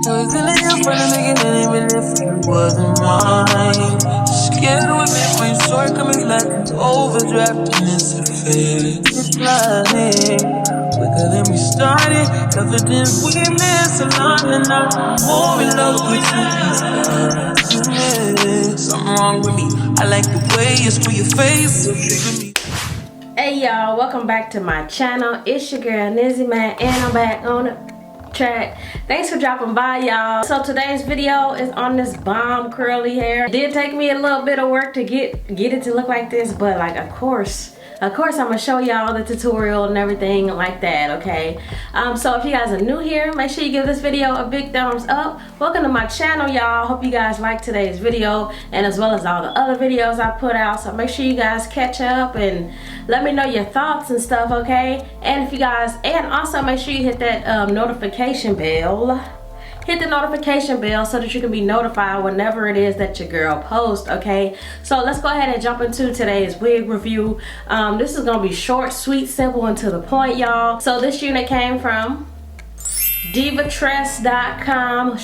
Was in the from the beginning, even if it wasn't mine. Scared with me when you start coming like an overdraft and it's a fake. It's lying. Quicker than we started, confidence we miss a lot, and I'm more in love with you. Something wrong with me. I like the way you screw your face. So trigger me. Hey y'all, welcome back to my channel. It's your girl Nizzymacllc, and I'm back on the track. Thanks for dropping by, y'all. So today's video is on this bomb curly hair. It did take me a little bit of work to get it to look like this, but like of course I'm gonna show y'all the tutorial and everything like that, okay? So if you guys are new here, make sure you give this video a big thumbs up. Welcome to my channel, y'all. Hope you guys like today's video and as well as all the other videos I put out. So make sure you guys catch up and let me know your thoughts and stuff, okay? And if you guys, and also make sure you hit that notification bell. Hit the notification bell so that you can be notified whenever it is that your girl posts, okay? So let's go ahead and jump into today's wig review. This is gonna be short, sweet, simple, and to the point, y'all. So this unit came from divatress.com.